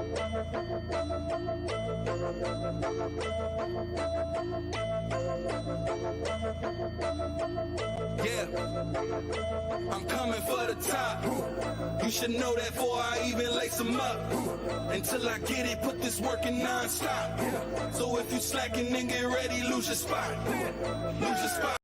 Yeah, I'm coming for the top. You should know that before I even lace them up. Until I get it, put this work in non-stop. So if you slacking, then get ready, lose your spot. Lose your spot.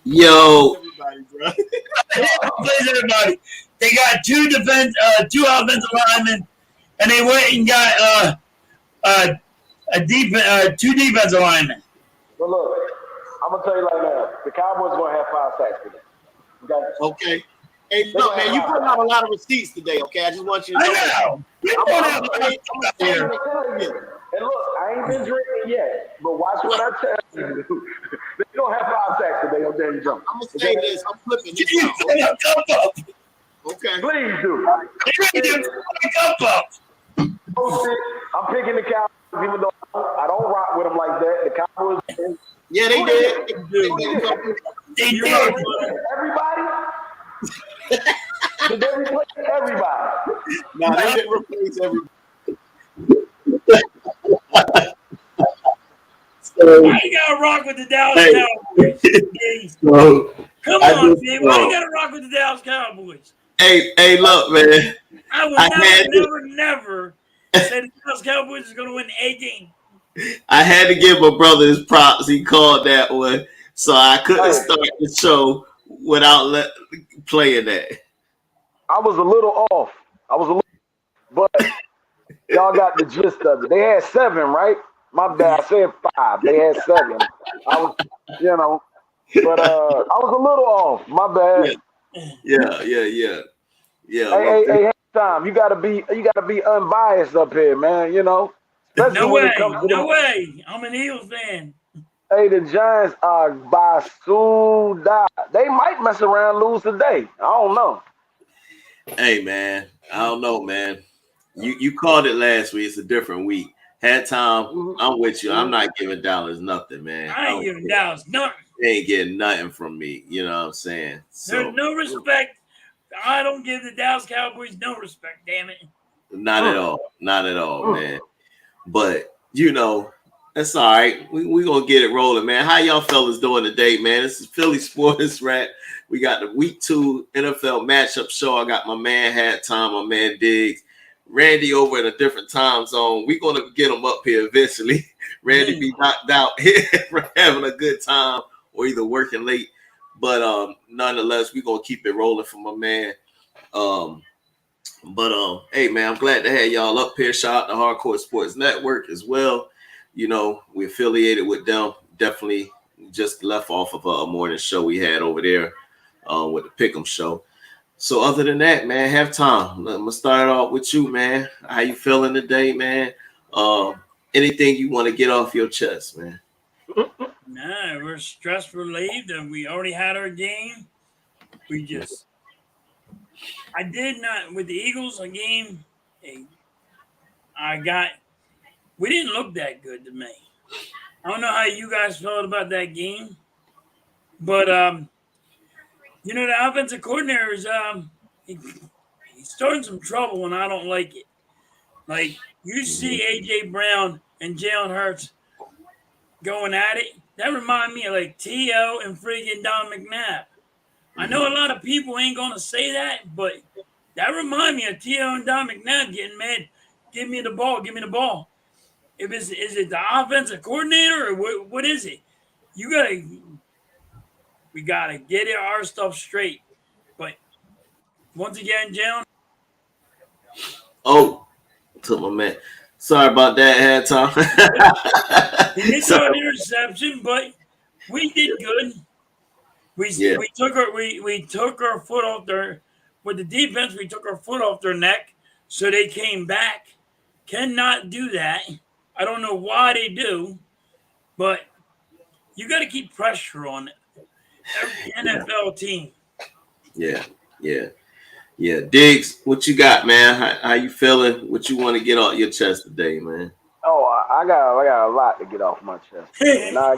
Yo, Please, everybody. They got two offensive linemen, and they went and got two defensive linemen. But look, I'm gonna tell you like now, the Cowboys are gonna have 5 sacks today. okay. Hey, look, man, you put out a lot of receipts today, okay? I just want you to know. I know. And look, I ain't been drinking yet, but watch what I tell you. They're gonna have 5 sacks today on Danny Jones. I'm gonna say this. I'm flipping this You out. cup up. Please Okay. do. Cup up. I'm picking the Cowboys, even though I don't rock with them like that. The Cowboys. Yeah, they did. They did. Everybody. Did they replace everybody? No, they didn't replace everybody. Why you gotta rock with the Dallas Cowboys? Come on, man. Why you gotta rock with the Dallas Cowboys? Hey, look, man. I would never say the Dallas Cowboys is gonna win a game. I had to give my brother his props. He called that one, so I couldn't start the show without playing that. I was a little off. But y'all got the gist of it. They had 7, right? My bad. I said 5. They had 7. I was, but I was a little off. My bad. Yeah. Hey, time. You gotta be unbiased up here, man. Especially No when way. it comes to No way. I'm an Eagles fan. Hey, the Giants are by die. They might mess around and lose today. I don't know. Hey, man. I don't know, man. You called it last week. It's a different week. Had time. I'm with you. I'm not giving Dallas nothing, man. I ain't giving Dallas nothing. They ain't getting nothing from me. You know what I'm saying? So, There's no respect. I don't give the Dallas Cowboys no respect, damn it. Not at all. Not at all, man. But, that's all right. We going to get it rolling, man. How y'all fellas doing today, man? This is Philly Sports Rat. We got the Week 2 NFL matchup show. I got my man Hat Time, my man Diggs. Randy over in a different time zone. We're going to get him up here eventually. Randy be knocked out here for having a good time or either working late. But nonetheless, we're going to keep it rolling for my man. Hey, man, I'm glad to have y'all up here. Shout out to Hardcore Sports Network as well. We're affiliated with them. Definitely just left off of a morning show we had over there with the Pick'em show. So other than that, man, have time. I'm gonna start off with you, man. How you feeling today, man? Anything you want to get off your chest, man? Nah, we're stress relieved and we already had our game. We did not with the Eagles a game. We didn't look that good to me. I don't know how you guys felt about that game, but the offensive coordinator is he's starting some trouble, and I don't like it. Like you see AJ Brown and Jalen Hurts going at it. That reminds me of like T.O. and freaking Don McNabb. I know a lot of people ain't gonna say that, but That remind me of T.O. and Don McNabb getting mad. Give me the ball. Give me the ball. Is it the offensive coordinator or what is it? We gotta get our stuff straight. But once again, Jalen. Oh, to my man. Sorry about that, head time. He did throw an interception, but we did good. We took our foot off their with the defense. We took our foot off their neck, so they came back. Cannot do that. I don't know why they do, but you got to keep pressure on every NFL team. Yeah. Diggs, what you got, man? How you feeling? What you want to get off your chest today, man? Oh, I got a lot to get off my chest. And I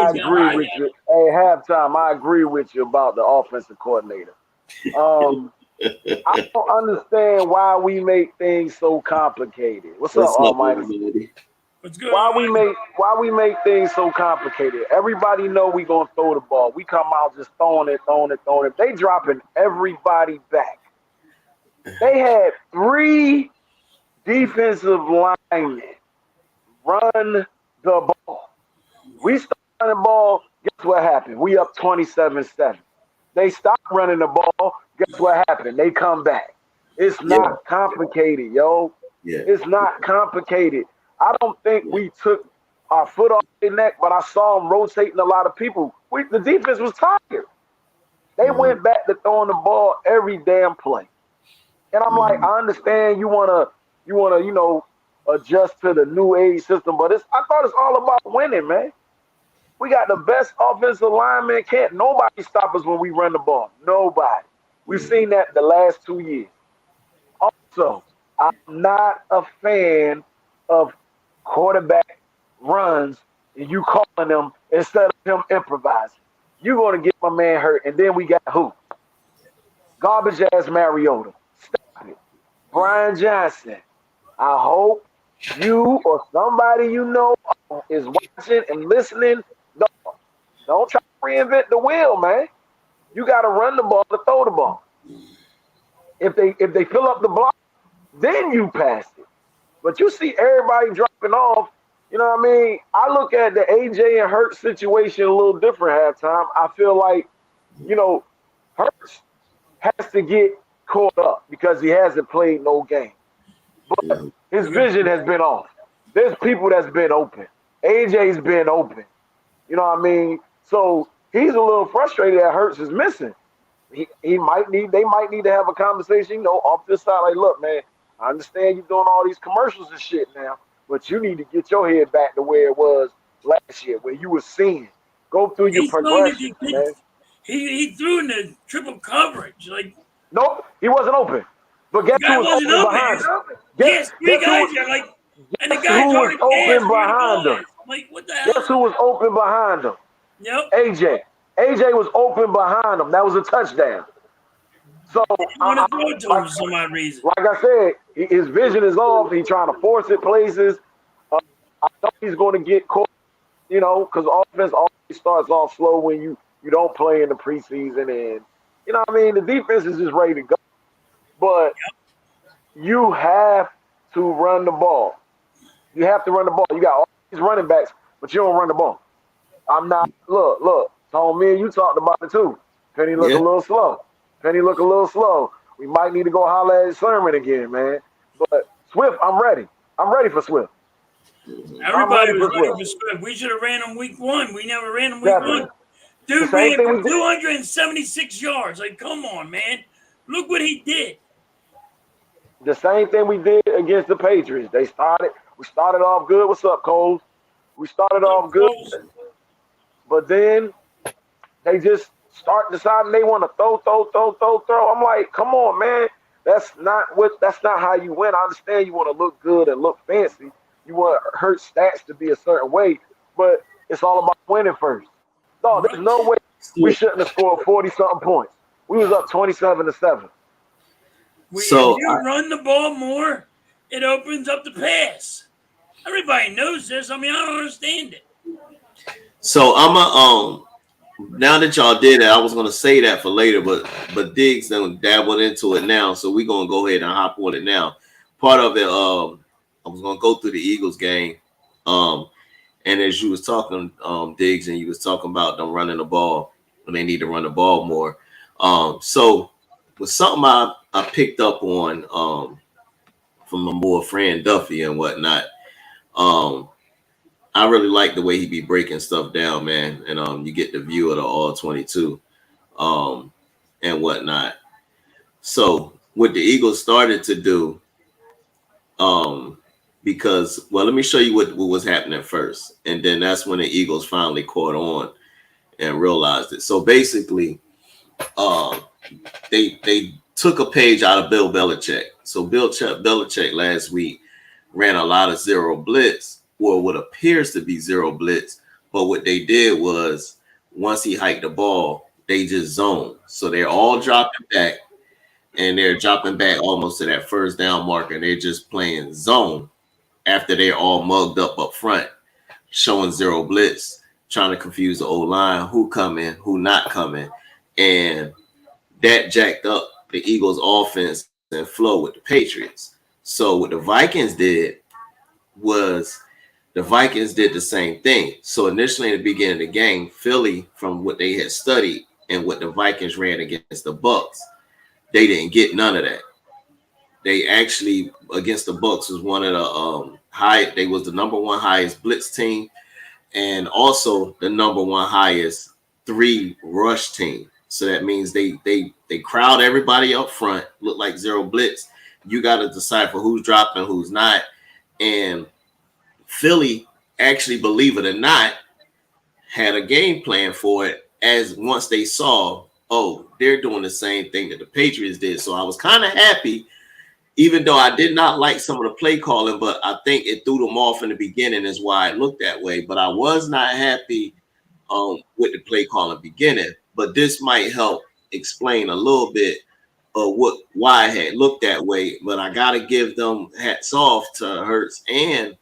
agree with you. Hey, halftime, I agree with you about the offensive coordinator. I don't understand why we make things so complicated. What's up, Almighty? What's good? Why we make things so complicated? Everybody know we gonna throw the ball. We come out just throwing it. They dropping everybody back. They had 3 defensive linemen run the ball. We started running the ball. Guess what happened? We up 27-7. They stopped running the ball. Guess what happened? They come back. It's not complicated, yo. Yeah. It's not complicated. I don't think we took our foot off their neck, but I saw them rotating a lot of people. The defense was tired. They went back to throwing the ball every damn play. And I'm like, I understand you wanna, adjust to the new age system, but I thought it's all about winning, man. We got the best offensive lineman. Can't nobody stop us when we run the ball. Nobody. We've seen that the last 2 years. Also, I'm not a fan of quarterback runs and you calling them instead of him improvising. You're going to get my man hurt. And then we got who? Garbage ass Mariota. Stop it. Brian Johnson. I hope you or somebody you know is watching and listening. Don't try to reinvent the wheel, man. You got to run the ball to throw the ball. If they fill up the block, then you pass it. But you see everybody dropping off. You know what I mean? I look at the AJ and Hurts situation a little different halftime. I feel like, Hurts has to get caught up because he hasn't played no game. But his vision has been off. There's people that's been open. AJ's been open. You know what I mean? So he's a little frustrated that Hurts is missing. They might need to have a conversation, off this side. Like, look, man, I understand you're doing all these commercials and shit now, but you need to get your head back to where it was last year, where you were seeing. Go through your progression, man. He threw in the triple coverage. Nope, he wasn't open. But guess who was open behind him? Yes, 3 guys are and the guy who was open behind him? Like, what the hell? Guess who was open behind him? Yep. AJ. AJ was open behind him. That was a touchdown. So I want to throw it to him for some odd reason. Like I said, his vision is off. He's trying to force it places. I know he's going to get caught, because offense always starts off slow when you don't play in the preseason. And, you know what I mean? The defense is just ready to go. But you have to run the ball. You have to run the ball. You got all these running backs, but you don't run the ball. I'm not. Look. Tom, me and you talked about it too. Penny look a little slow. We might need to go holler at Sermon again, man. But Swift, I'm ready. I'm ready for Swift. Everybody was ready for Swift. We should have ran him week 1. We never ran him week 1. Dude ran for 276 yards. Like, come on, man. Look what he did. The same thing we did against the Patriots. We started off good. What's up, Cole? We started off good. But then they just start deciding they want to throw. I'm like, come on, man. That's not how you win. I understand you want to look good and look fancy. You want Hurts stats to be a certain way, but it's all about winning first. No, there's no way we shouldn't have scored 40-something points. We was up 27-7. If you run the ball more, it opens up the pass. Everybody knows this. I mean, I don't understand it. So I'm now that y'all did it, I was gonna say that for later, but Diggs done dabbled into it now, so we're gonna go ahead and hop on it now. Part of it, I was gonna go through the Eagles game, and as you was talking, Diggs, and you was talking about them running the ball when they need to run the ball more. So with something I picked up on from my boy friend Duffy and whatnot. I really like the way he be breaking stuff down, man. And you get the view of the all 22 and whatnot. So what the Eagles started to do, because let me show you what was happening first. And then that's when the Eagles finally caught on and realized it. So basically, they took a page out of Bill Belichick. So Bill Belichick last week ran a lot of zero blitz, or what appears to be zero blitz. But what they did was, once he hiked the ball, they just zoned. So they're all dropping back, and they're dropping back almost to that first down marker, and they're just playing zone after they're all mugged up front, showing zero blitz, trying to confuse the O-line, who coming, who not coming. And that jacked up the Eagles' offense and flow with the Patriots. So what the Vikings did was the Vikings did the same thing. So initially in the beginning of the game, Philly, from what they had studied and what the Vikings ran against the Bucs, they didn't get none of that. They actually, against the Bucs, was one of the they was the number one highest blitz team, and also the number one highest 3 rush team. So that means they crowd everybody up front, look like zero blitz. You got to decipher who's dropping, who's not. And Philly, actually, believe it or not, had a game plan for it, as once they saw, oh, they're doing the same thing that the Patriots did. So I was kind of happy, even though I did not like some of the play calling, but I think it threw them off in the beginning, is why it looked that way. But I was not happy with the play calling beginning. But this might help explain a little bit of why I had looked that way. But I got to give them hats off to Hurts and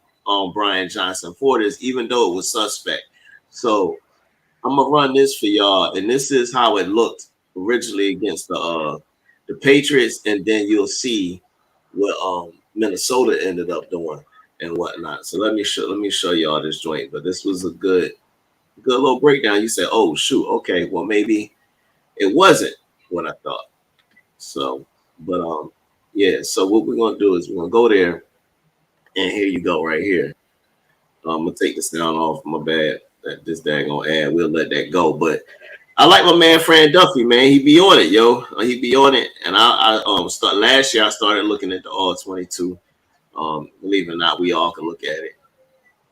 Brian Johnson for this, even though it was suspect. So I'm gonna run this for y'all, and this is how it looked originally against the Patriots, and then you'll see what Minnesota ended up doing and whatnot. So let me show y'all this joint. But this was a good little breakdown. You said, oh shoot, okay, well maybe it wasn't what I thought. So, but yeah. So what we're gonna do is we're gonna go there, and here you go, right here. I'm gonna take the sound off. My bad. That this daggone ad. We'll let that go. But I like my man Fran Duffy, man. He be on it, yo. He be on it. And I start last year. I started looking at the all 22. Believe it or not, we all can look at it.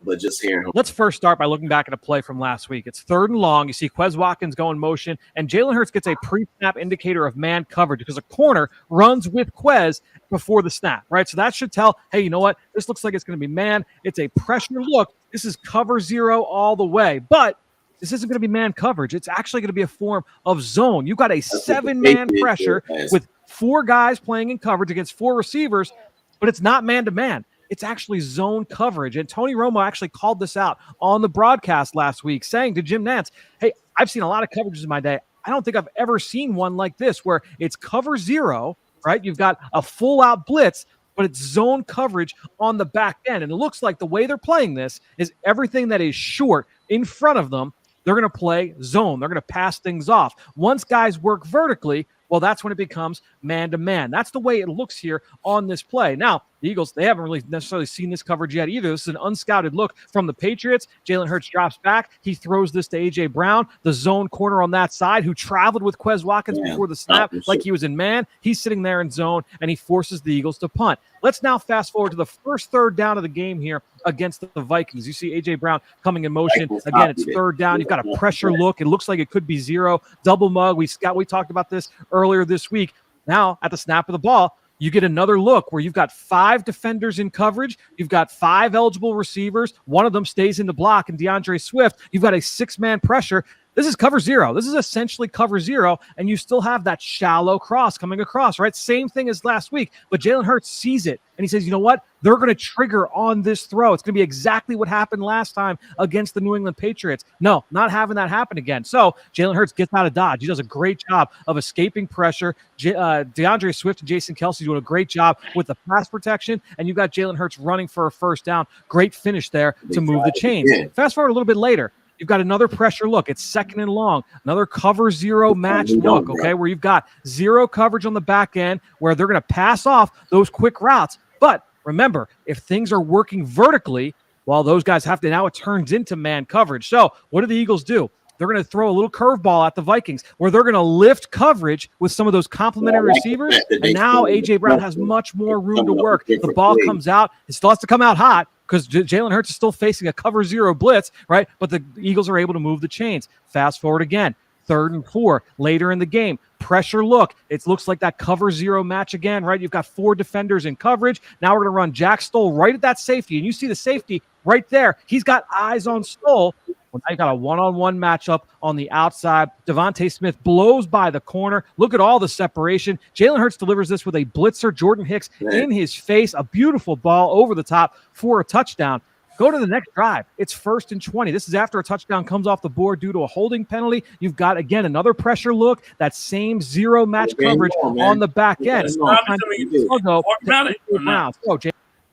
But just hearing him. Let's first start by looking back at a play from last week. It's 3rd and long. You see Quez Watkins go in motion, and Jalen Hurts gets a pre-snap indicator of man coverage because a corner runs with Quez before the snap, right? So that should tell, hey, you know what? This looks like it's going to be man. It's a pressure look. This is cover 0 all the way. But this isn't going to be man coverage. It's actually going to be a form of zone. You've got a 7-man pressure with 4 guys playing in coverage against 4 receivers, but it's not man-to-man. It's actually zone coverage. And Tony Romo actually called this out on the broadcast last week, saying to Jim Nantz, hey, I've seen a lot of coverages in my day. I don't think I've ever seen one like this where it's cover 0, right? You've got a full-out blitz, but it's zone coverage on the back end. And it looks like the way they're playing this is everything that is short in front of them, they're going to play zone. They're going to pass things off. Once guys work vertically, well, that's when it becomes man-to-man. That's the way it looks here on this play. Now, the Eagles, they haven't really necessarily seen this coverage yet either. This is an unscouted look from the Patriots. Jalen Hurts drops back. He throws this to A.J. Brown, the zone corner on that side, who traveled with Quez Watkins before the snap like he was in man. He's sitting there in zone, and he forces the Eagles to punt. Let's now fast forward to the first 3rd down of the game here against the Vikings. You see A.J. Brown coming in motion. Again, it's 3rd down. You've got a pressure look. It looks like it could be 0. Double mug. We talked about this earlier this week. Now, at the snap of the ball, you get another look where you've got 5 defenders in coverage. You've got 5 eligible receivers. One of them stays in the block, and DeAndre Swift. You've got a 6-man pressure. This is cover zero. This is essentially cover zero, and you still have that shallow cross coming across, right? Same thing as last week, but Jalen Hurts sees it, and he says, you know what? They're going to trigger on this throw. It's going to be exactly what happened last time against the New England Patriots. No, not having that happen again. So Jalen Hurts gets out of dodge. He does a great job of escaping pressure. DeAndre Swift and Jason Kelce doing a great job with the pass protection, and you've got Jalen Hurts running for a first down. Great finish there to move the chains. Fast forward a little bit later. You've got another pressure look. It's second and long. Another cover zero match look, okay, where you've got zero coverage on the back end where they're going to pass off those quick routes. But remember, if things are working vertically, well, those guys have to, now it turns into man coverage. So what do the Eagles do? They're going to throw a little curveball at the Vikings where they're going to lift coverage with some of those complementary receivers. And now A.J. Brown has much more room to work. The ball comes out. It still has to come out hot because Jalen Hurts is still facing a cover zero blitz, right? But the Eagles are able to move the chains. Fast forward again. 3rd and 4 later in the game. Pressure look. It looks like that cover zero match again, right? You've got 4 defenders in coverage. Now we're going to run Jack Stoll right at that safety. And you see the safety right there. He's got eyes on Stoll. Well, now you got a one-on-one matchup on the outside. Devontae Smith blows by the corner. Look at all the separation. Jalen Hurts delivers this with a blitzer. Jordan Hicks in his face. A beautiful ball over the top for a touchdown. Go to the next drive. It's 1st and 20. This is after a touchdown comes off the board due to a holding penalty. You've got, again, another pressure look. That same zero match coverage on the back end.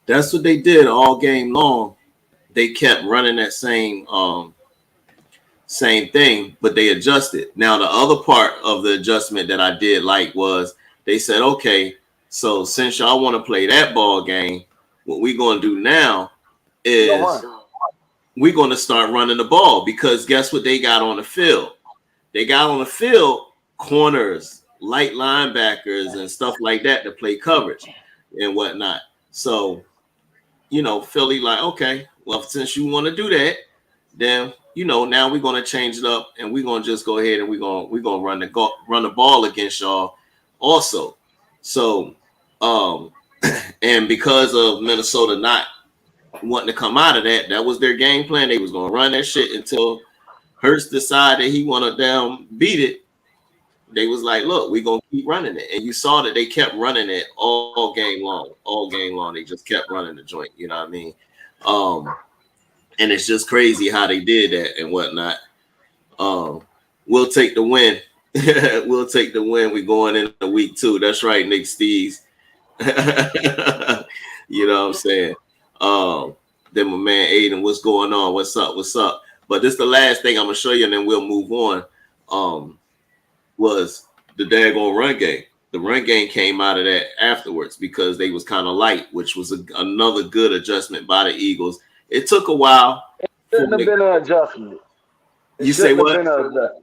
That's what they did all game long. They kept running that same thing, but they adjusted. Now, the other part of the adjustment that I did like was they said, okay, so since y'all want to play that ball game, what we're going to do now is we're going to start running the ball because guess what they got on the field? They got on the field corners, light linebackers, and stuff like that to play coverage and whatnot. So, you know, Philly like, okay, well, since you want to do that, then you know, now we're going to change it up and we're going to just go ahead and we're going to run the ball against y'all also. So, and because of Minnesota not wanting to come out of that, that was their game plan. They was going to run that shit until Hurts decided he wanted to beat it. They was like, look, we're going to keep running it. And you saw that they kept running it all game long. All game long. They just kept running the joint. You know what I mean? And it's just crazy how they did that and whatnot. We'll take the win. We'll take the win. We're going into week 2. That's right, Nick Steves. You know what I'm saying? Then my man Aiden, what's going on? What's up? What's up? But this is the last thing I'm going to show you, and then we'll move on. Was the daggone run game. The run game came out of that afterwards because they was kind of light, which was another good adjustment by the Eagles. It took a while. It shouldn't have been an adjustment. You say what?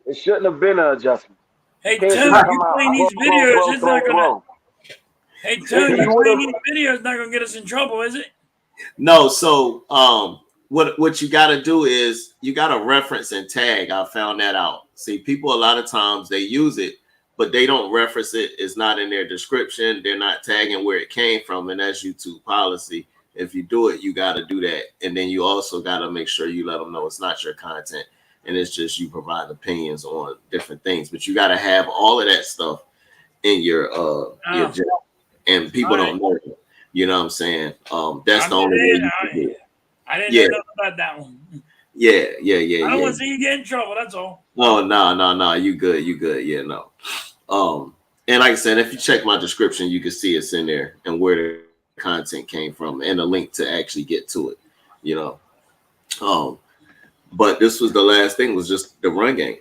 It shouldn't have been an adjustment. Hey, Tim, you playing these videos, it's not gonna. Hey, Tim, you playing these videos not gonna get us in trouble, is it? No. So, what you got to do is you got to reference and tag. I found that out. See, people a lot of times they use it, but they don't reference it. It's not in their description. They're not tagging where it came from, and that's YouTube policy. If you do it, you got to do that. And then you also got to make sure you let them know it's not your content and it's just you provide opinions on different things. But you got to have all of that stuff in your job. And people don't know it. You know what I'm saying? That's the only way you can do it. I didn't know about that one. Yeah. I don't want to see you get in trouble. That's all. Oh, no. You good. Yeah, no. And like I said, if you check my description, you can see it's in there and where the content came from and a link to actually get to it, you know. But this was the last thing, was just the run game.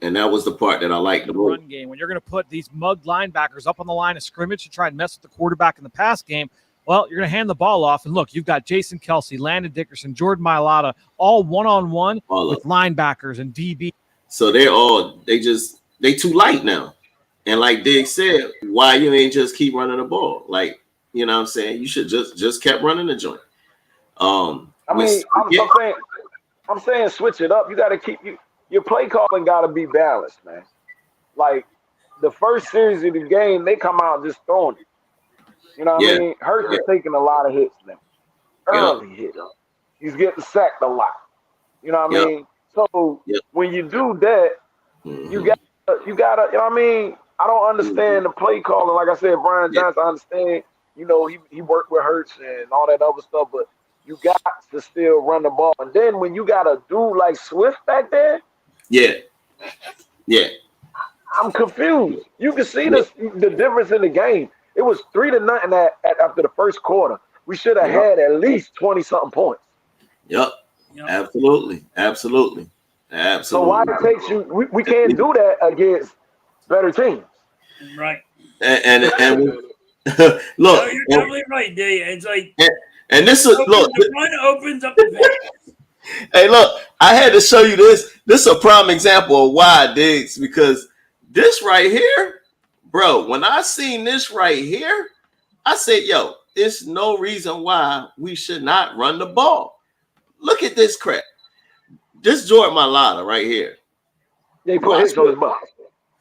And that was the part that I liked the most. Run game, when you're going to put these mugged linebackers up on the line of scrimmage to try and mess with the quarterback in the pass game, well, you're going to hand the ball off. And look, you've got Jason Kelce, Landon Dickerson, Jordan Mailata, all one-on-one with linebackers and DB. So they too light now. And like Diggs said, why you ain't just keep running the ball? Like, you know what I'm saying? You should just kept running the joint. I'm saying switch it up. You got to keep your play calling got to be balanced, man. Like the first series of the game, they come out just throwing it. You know what I mean? Hurts is taking a lot of hits now. Early hits. He's getting sacked a lot. You know what I mean? So Yep. when you do that, you got you gotta. You know what I mean? I don't understand the play calling. Like I said, Brian Yeah. Johnson. I understand. You know, he worked with Hurts and all that other stuff, but you got to still run the ball. And then when you got a dude like Swift back there, Yeah. Yeah. I'm confused. You can see Yeah. the difference in the game. It was 3-0 after the first quarter. We should have Yep. had at least 20 something points. Yep. Yep. Absolutely. Absolutely. So why Absolutely. it takes you? We can't do that against better teams. Right. And No, look, you're definitely right, Dave. It's like and this is look. the run opens up the pass. Hey, look, I had to show you this. This is a prime example of why, Diggs, because this right here, bro, when I seen this right here, I said, yo, there's no reason why we should not run the ball. Look at this crap. This Jordan Mailata right here. They put Hicks on his butt.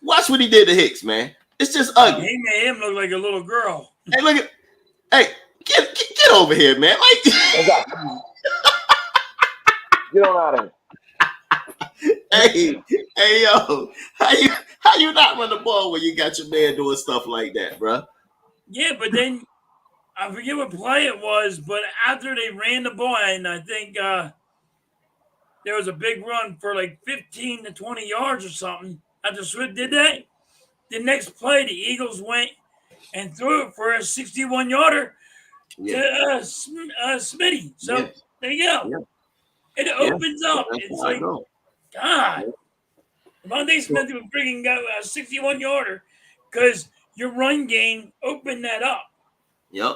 Watch what he did to Hicks, man. It's just ugly. He made him look like a little girl. Hey, look at, hey, get over here, man. Like, Get on out of here. hey, yo, how you not run the ball when you got your man doing stuff like that, bro? Yeah, but then I forget what play it was, but after they ran the ball, and I think there was a big run for like 15 to 20 yards or something. After Swift did that, the next play, the Eagles went and threw it for a 61-yarder to Smitty. So there you go. Yeah. It opens up. It's like, God. Devontae Smith was bringing out a 61-yarder because your run game opened that up. Yep,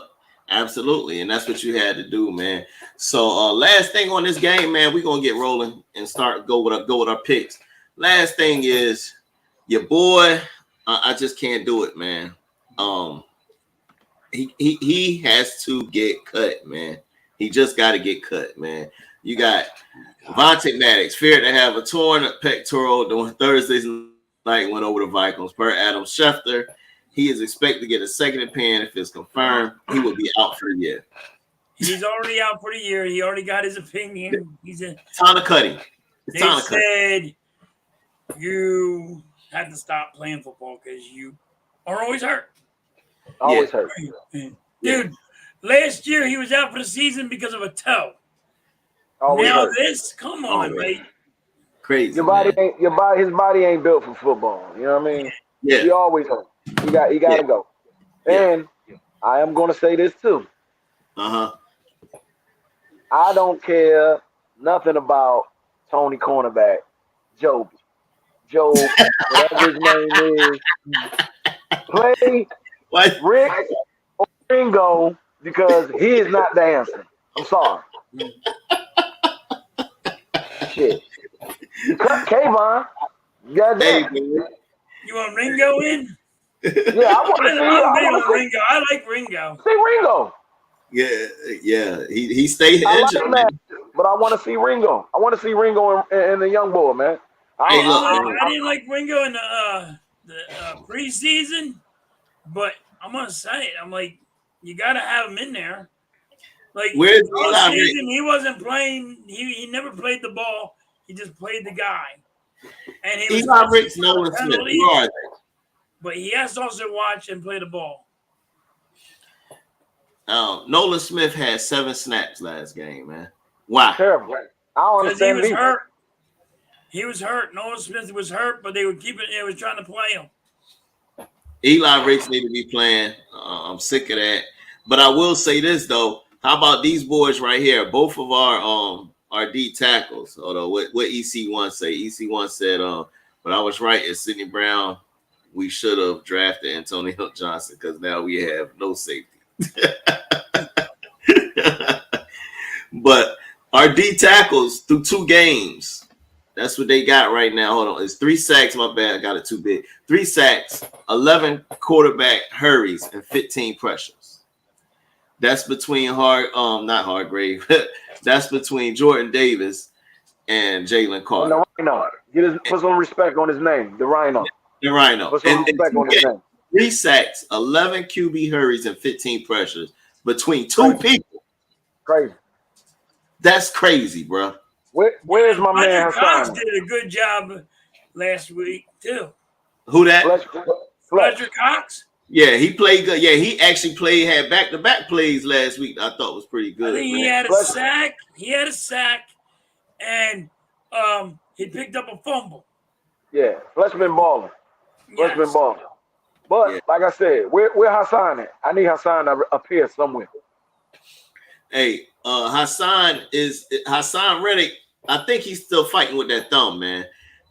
absolutely, and that's what you had to do, man. So, last thing on this game, man, we're gonna get rolling and go with our picks. Last thing is your boy. I just can't do it, man. He has to get cut, man. He just got to get cut, man. You got Vontae Maddox, feared to have a torn pectoral during Thursday's night, went over the Vikings. Per Adam Schefter, he is expected to get a second opinion. If it's confirmed, he will be out for the year. He's already out for the year. He already got his opinion. He's a time to cut him. They said you had to stop playing football because you are always hurt. Always hurt. Dude, last year he was out for the season because of a toe. Always now hurt. this, come on, mate. Crazy. His body ain't built for football. You know what I mean? Yeah. He always hurt. He got to go. And I am gonna say this too. Uh-huh. I don't care nothing about Tony cornerback, Joe, whatever his name is. Play What? Rick or Ringo because he is not the answer. I'm sorry. Shit. You cut Kayvon. Goddamn. You want Ringo in? Yeah, I want to see. Ringo. I like Ringo. See Ringo. Yeah. He stayed I injured, like man. but I want to see Ringo. I want to see Ringo and the young boy, man. I didn't like Ringo in the preseason, but I'm gonna say it. I'm like, you gotta have him in there. Like Where's all season, he wasn't playing. He never played the ball. He just played the guy. And he Eli was Ricks, Nolan Smith. Who are they? But he has to also watch and play the ball. Nolan Smith had 7 snaps last game, man. Why? Terrible. I don't Because he understand. was hurt. He was hurt. Nolan Smith was hurt, but they were keeping. They was trying to play him. Eli Ricks need to be playing. I'm sick of that. But I will say this though. How about these boys right here? Both of our D tackles. Although what EC1 say? EC1 said, but I was right. It's Sidney Brown. We should have drafted Antonio Johnson because now we have no safety. But our D tackles through 2 games. That's what they got right now. Hold on. It's 3 sacks. My bad. I got it too big. 3 sacks, 11 quarterback hurries, and 15 pressures. That's between not Hargrave. That's between Jordan Davis and Jalen Carter. The Rhino. Put some respect on his name. The Rhino. The Rhino. Put some respect on his name. 3 sacks, 11 QB hurries, and 15 pressures between 2 people. Crazy. That's crazy, bro. Where's my man Fletcher Cox Hassan? did a good job last week too. Who that? Fletcher Cox. Yeah, he played good. Yeah, he actually had back-to-back plays last week. I thought was pretty good. I think he had a sack. He had a sack, and he picked up a fumble. Yeah, Fletch been balling. Fletch been Yes. balling. But like I said, where Hassan at? I need Hassan to appear somewhere. Hey, Hassan Reddick. I think he's still fighting with that thumb, man.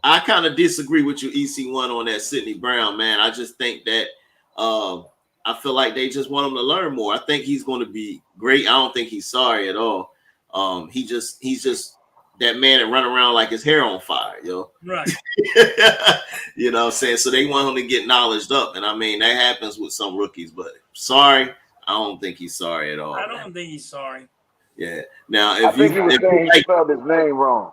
I kind of disagree with you, EC1, on that Sidney Brown, man. I just think that I feel like they just want him to learn more. I think he's going to be great. I don't think he's sorry at all. He's just that man that run around like his hair on fire, yo. Right. You know what I'm saying? So they want him to get knowledged up. And I mean, that happens with some rookies, but sorry, I don't think he's sorry at all. I don't think he's sorry. Yeah. Now, I think he was saying he spelled his name wrong.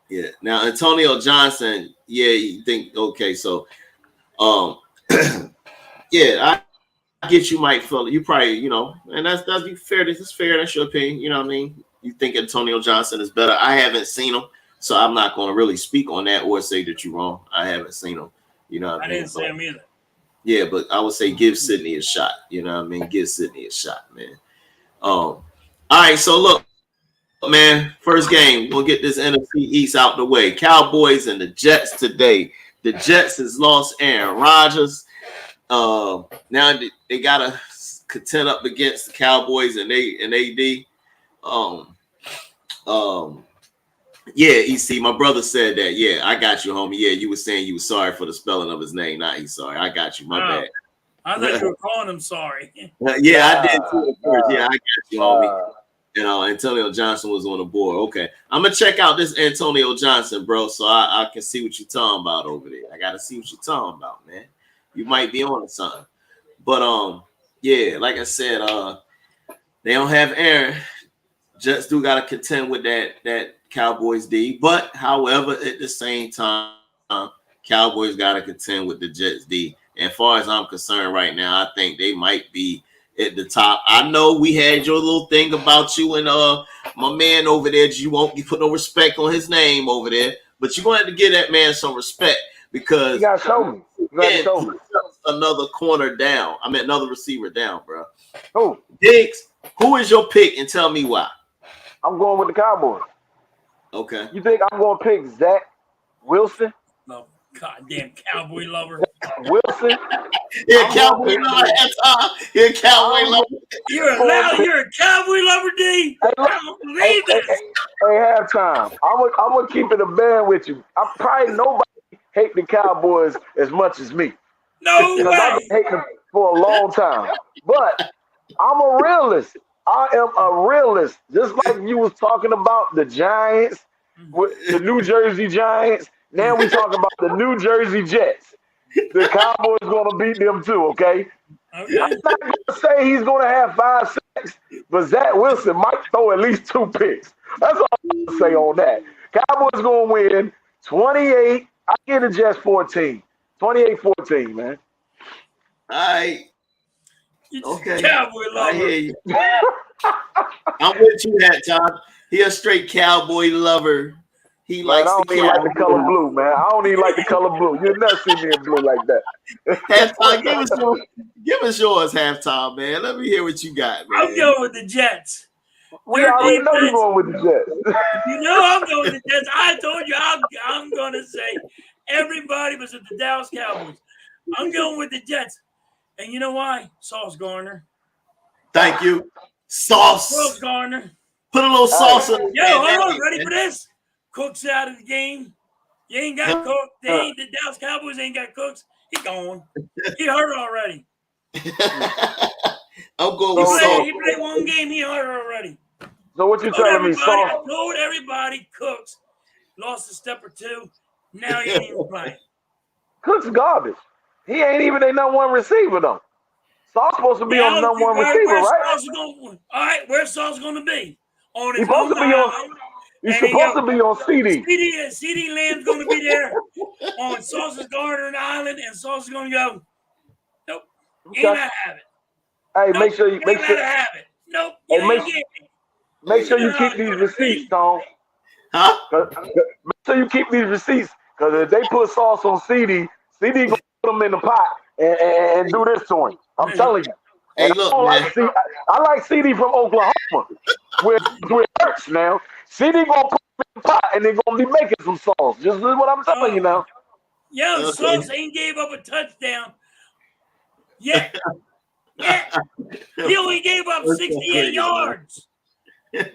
Yeah. Now, Antonio Johnson, yeah, you think, okay, so, yeah, I get you, Mike Fuller. You probably, you know, and that's fair. This is fair. That's your opinion. You know what I mean? You think Antonio Johnson is better. I haven't seen him, so I'm not going to really speak on that or say that you're wrong. I haven't seen him. You know what I mean? Didn't see him either. Yeah, but I would say give Sidney a shot. You know what I mean? Give Sidney a shot, man. All right, so look, man, first game, we'll get this NFC East out the way. Cowboys and the Jets today. The Jets has lost Aaron Rodgers. Now they gotta contend up against the Cowboys and AD. Yeah, EC, my brother said that. Yeah, I got you, homie. Yeah, you were saying you were sorry for the spelling of his name. Not he's sorry. I got you. My bad. I thought you were calling him sorry. Yeah, I did too at first. Yeah, I got you, homie. You know, Antonio Johnson was on the board. Okay, I'm gonna check out this Antonio Johnson, bro, so I can see what you're talking about over there. I gotta see what you're talking about, man. You might be on to something. But yeah, like I said, they don't have Aaron. Jets do gotta contend with that Cowboys D. But however, at the same time, Cowboys gotta contend with the Jets D. And as far as I'm concerned right now, I think they might be at the top. I know we had your little thing about you and my man over there. You won't put no respect on his name over there, but you're going to have to give that man some respect because you got to show me. Another corner down. I mean, another receiver down, bro. Who? Diggs, who is your pick and tell me why? I'm going with the Cowboys. Okay. You think I'm going to pick Zach Wilson? No, goddamn Cowboy lover. Wilson? Yeah, Cowboy lover. Yeah, Cowboy lover. You're a Cowboy lover, D. I don't believe this. Hey, halftime. I'm gonna keep it a band with you. I probably nobody hate the Cowboys as much as me. No because way. I've been hating them for a long time. But I'm a realist. I am a realist. Just like you was talking about the Giants, with the New Jersey Giants. Now we talking about the New Jersey Jets. The Cowboys gonna beat them too, okay? I'm not gonna say he's gonna have 5 sacks, but Zach Wilson might throw at least 2 picks. That's all I'm gonna say on that. Cowboys gonna win 28. I get the Jets 14. 28-14, man. All right. Okay. Cowboy lover. I hear you. I'm with you that time. He a straight Cowboy lover. He Man, likes I don't even like the color blue, man. I don't even like the color blue. You'll never see me in blue like that. Halftime, give us yours, halftime, man. Let me hear what you got, man. I'm going with the Jets. We already know you're going with the Jets. You know I'm going with the Jets. I told you I'm going to say everybody was at the Dallas Cowboys. I'm going with the Jets. And you know why? Sauce Gardner. Thank you. Sauce. Sauce Gardner. Put a little sauce in it. Yo, hold on. Ready for this? Cook's out of the game. You ain't got Cook. The Dallas Cowboys ain't got Cooks. He gone. He hurt already. I'm going with Sauce. He played one game. He hurt already. So what you telling me, Sauce? I told everybody Cooks lost a step or two. Now he ain't even playing. Cook's garbage. He ain't even a number one receiver, though. Sauce supposed to be on the number one receiver, right? All right, where's Sauce going to be? On his He's supposed to be on. He's supposed to be on CD. CD Lamb's going to be there on Sauce's Garden Island, and Sauce is going to go. Nope, ain't gonna have it. Hey, nope, make sure you have it. Nope, you ain't getting it. Make sure you keep these receipts, Tom. Huh? Make sure you keep these receipts, because if they put sauce on CD gonna put them in the pot and do this to him. I'm telling you. Hey, And look, I, don't man. like CD, I like CD from Oklahoma with Hurts now. CD gonna put them in the pot and they're gonna be making some sauce. Just what I'm telling you now. Yo, Okay. Sauce ain't gave up a touchdown yet. He only gave up 68 yards. Diggs.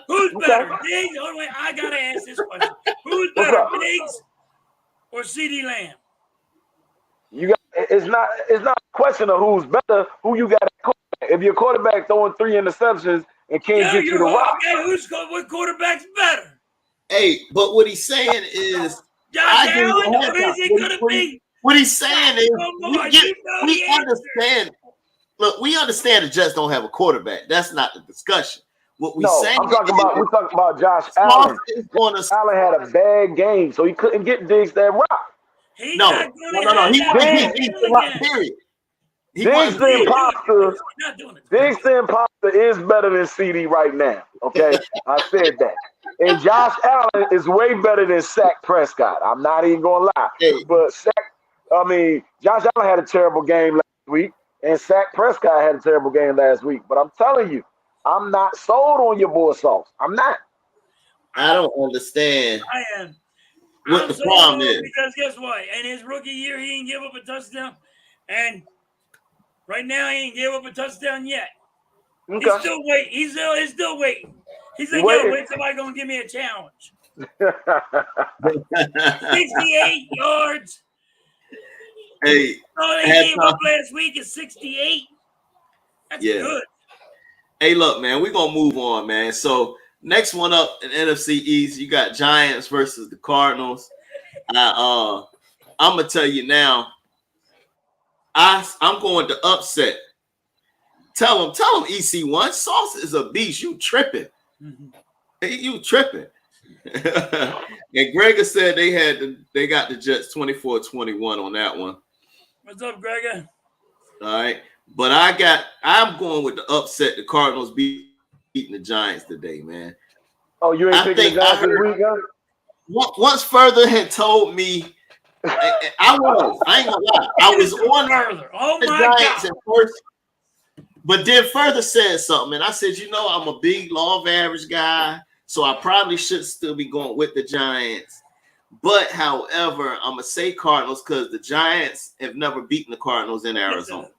Who's better, Diggs? Oh, wait, I gotta ask this question. Who's What's better, up? Diggs or CeeDee Lamb? It's not a question of who's better, who you got at quarterback. If your quarterback throwing 3 interceptions and can't get you the rock. What quarterback's better? Hey, but what he's saying is, Josh Allen, or is it gonna be? What he's saying is, we understand. Look, we understand the Jets don't have a quarterback. That's not the discussion. What we saying? We're talking about Josh Allen. Allen had a bad game, so he couldn't get Diggs that rock. No. He's the rock, period. Diggs the imposter is better than CD right now. Okay, I said that. And Josh Allen is way better than Dak Prescott. I'm not even gonna lie. Hey. But Josh Allen had a terrible game last week, and Dak Prescott had a terrible game last week. But I'm telling you, I'm not sold on your boy Sauce. I'm not. I don't understand. I am. What the problem is? Because guess what? In his rookie year, he didn't give up a touchdown, and right now he ain't give up a touchdown yet. Okay. He's still waiting. He's still waiting. He's like, yo, when's somebody gonna give me a challenge? 68 yards. Hey, they gave up last week at 68. That's good. Hey, look, man, we're gonna move on, man. So next one up in NFC East, you got Giants versus the Cardinals. I'm gonna tell you now, I'm going to upset. Tell him EC1. Sauce is a beast. You tripping. You tripping. And Gregor said they got the Jets 24-21 on that one. What's up, Gregor? All right. But I'm going with the upset. The Cardinals beating the Giants today, man. Oh, you ain't picking the Giants this week, huh? Once Further had told me, I ain't gonna lie. I was on the Giants at first, but then Further said something, and I said, I'm a big law of average guy, so I probably should still be going with the Giants. But however, I'm gonna say Cardinals because the Giants have never beaten the Cardinals in Arizona.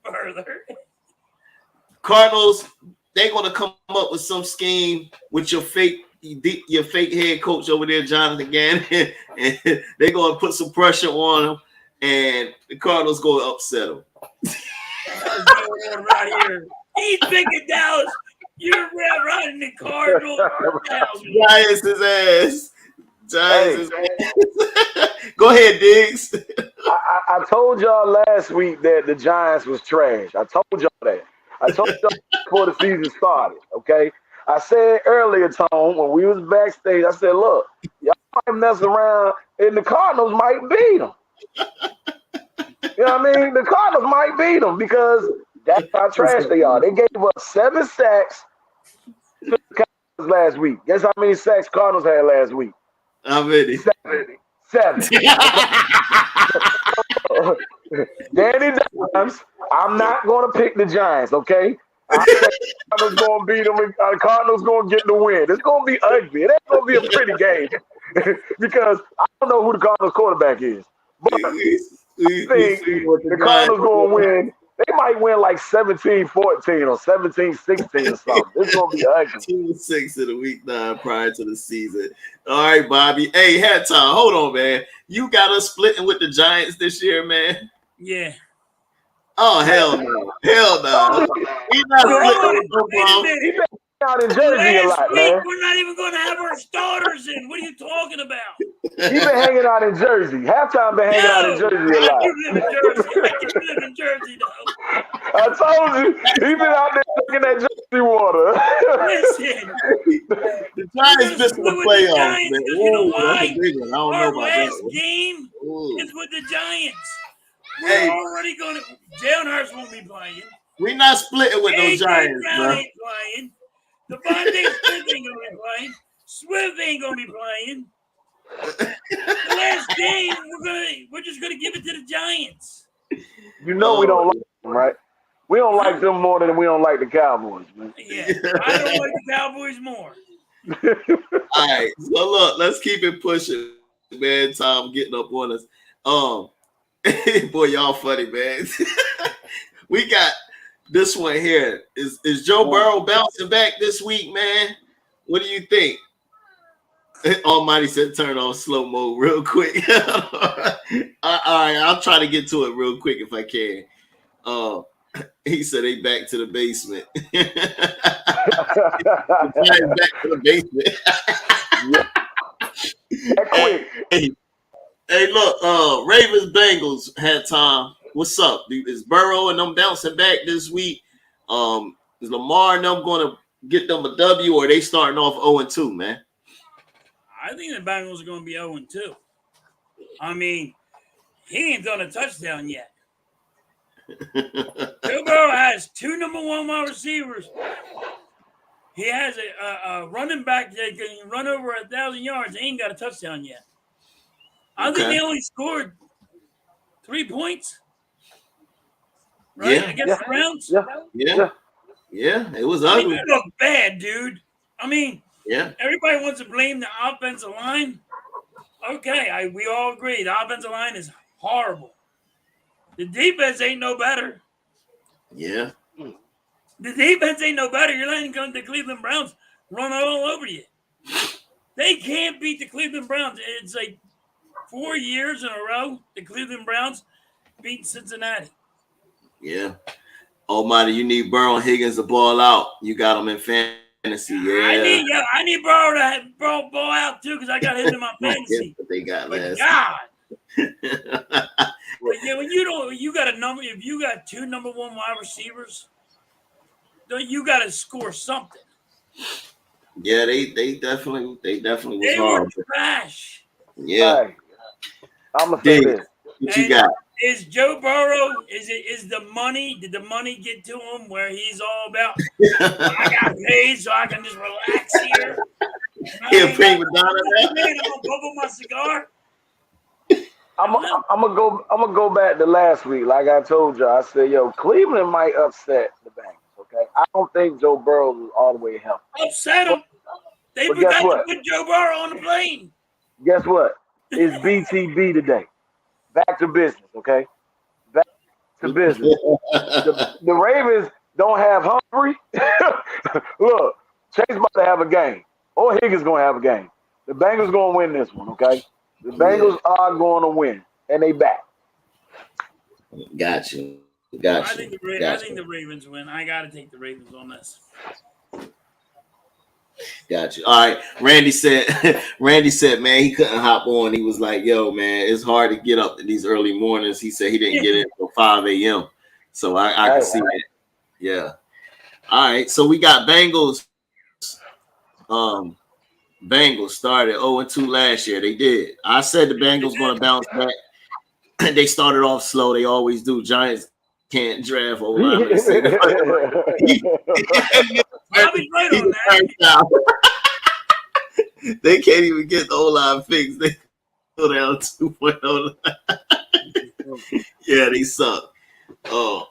Cardinals, they're gonna come up with some scheme with your fake head coach over there, Jonathan Gannon, and they're gonna put some pressure on him, and the Cardinals gonna upset him. Right here. He's picking Dallas. You're riding the Cardinals. Giants his ass. Giants his ass. Go ahead, Diggs. I told y'all last week that the Giants was trash. I told y'all that. I told y'all before the season started, okay? I said earlier, Tom, when we was backstage, I said, look, y'all might mess around and the Cardinals might beat them. You know what I mean? The Cardinals might beat them because that's how trash they are. They gave up 7 sacks to the Cardinals last week. Guess how many sacks Cardinals had last week? How many? 7. Danny Dimes, I'm not going to pick the Giants, okay? I think the Cardinals going to beat them. The Cardinals going to get the win. It's going to be ugly. It ain't going to be a pretty game because I don't know who the Cardinals quarterback is. But I think the Cardinals going to win. They might win like 17-14 or 17-16 or something. It's going to be ugly. 2-6 in the week 9 prior to the season. All right, Bobby. Hey, hat time. Hold on, man. You got us splitting with the Giants this year, man? Yeah. Oh, hell no. Hell no. He's not splitting with them. Out in Jersey a lot, man. We're not even going to have our starters in. What are you talking about? He been hanging out in Jersey. Halftime been hanging out in Jersey a lot. You live in Jersey. I can live in Jersey, though. I told you, he been out there drinking that Jersey water. Listen. The Giants missing the playoffs, man. You know why? I don't know Our about last that. game is with the Giants. We're already going to – Jalen Hurts won't be playing. We not splitting with no AJ Giants, Brown bro. ain't playing. Devontae Smith ain't gonna be playing. Swift ain't gonna be playing. The last game, we're just gonna give it to the Giants. You know we don't like them, right? We don't like them more than we don't like the Cowboys, man. Yeah, I don't like the Cowboys more. All right, so look, let's keep it pushing, man. Tom getting up on us. Boy, y'all funny, man. We got this one here. Is Joe Burrow bouncing back this week, man? What do you think? Almighty said turn on slow mode real quick. All right, I'll try to get to it real quick if I can. He said they back to the basement. Back to the basement. Quick. Hey, look, Ravens Bengals had time. What's up? Is Burrow and them bouncing back this week? Is Lamar and them going to get them a W, or are they starting off 0-2, man? I think the Bengals are going to be 0-2. I mean, he ain't done a touchdown yet. Joe Burrow has 2 number 1 wide receivers. He has a running back that can run over 1,000 yards. He ain't got a touchdown yet. I think they only scored 3 points. Right? Yeah. Against the Browns? Yeah. It was I ugly. mean, they look bad, dude. I mean, Yeah. everybody wants to blame the offensive line. Okay, we all agree. The offensive line is horrible. The defense ain't no better. Yeah. The defense ain't no better. You're letting the Cleveland Browns run all over you. They can't beat the Cleveland Browns. It's like 4 years in a row the Cleveland Browns beat Cincinnati. Yeah. Almighty, you need Burrow and Higgins to ball out. You got them in fantasy. Yeah. I need Burrow to ball out too because I got him in my fantasy. What they got But last. God. But yeah, when you got a number. If you got 2 number 1 wide receivers, you got to score something. Yeah, they definitely was They hard. were trash. Yeah. Hey, I'm gonna say this. What you got? Is Joe Burrow? Is the money? Did the money get to him where he's all about? I got paid, so I can just relax here. Here, prima donna. I'm gonna bubble my cigar. I'm gonna go back to last week. Like I told you, I said, yo, Cleveland might upset the Bengals. Okay, I don't think Joe Burrow is all the way healthy. Upset him. They But guess forgot to what? put Joe Burrow on the plane. Guess what? It's BTB today. Back to business. Okay, back to business. The Ravens don't have Humphrey. Look, Chase about to have a game, or Higgins gonna have a game. The Bengals gonna win this one. Okay, the Bengals are going to win, and they back. Got you. I think the Ravens win. I got to take the Ravens on this. Got you. All right. Randy said, man, he couldn't hop on. He was like, yo, man, it's hard to get up in these early mornings. He said he didn't get in until 5 a.m. So I can see that. Yeah. All right. So we got Bengals. Bengals started 0-2 last year. They did. I said the Bengals going to bounce back. They started off slow. They always do. Giants can't draft O-line. They can't even get the O-line fixed. They go down 2.0. Yeah, they suck. Oh,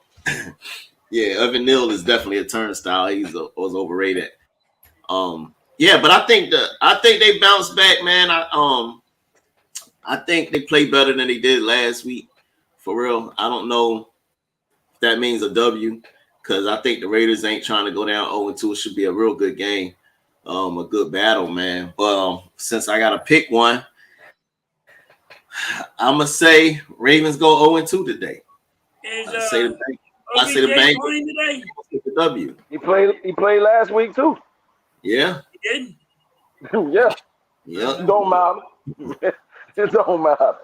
yeah. Evan Neal is definitely a turnstile. He was overrated. Yeah, but I think they bounced back, man. I think they played better than they did last week. For real, I don't know if that means a W because I think the Raiders ain't trying to go down 0-2. It should be a real good game, a good battle, man. But since I got to pick one, I'm gonna say Ravens go 0-2 today. I say the Bengals today. The W. He played last week too. Yeah. He did. Yeah. Yeah. It don't matter. It don't matter.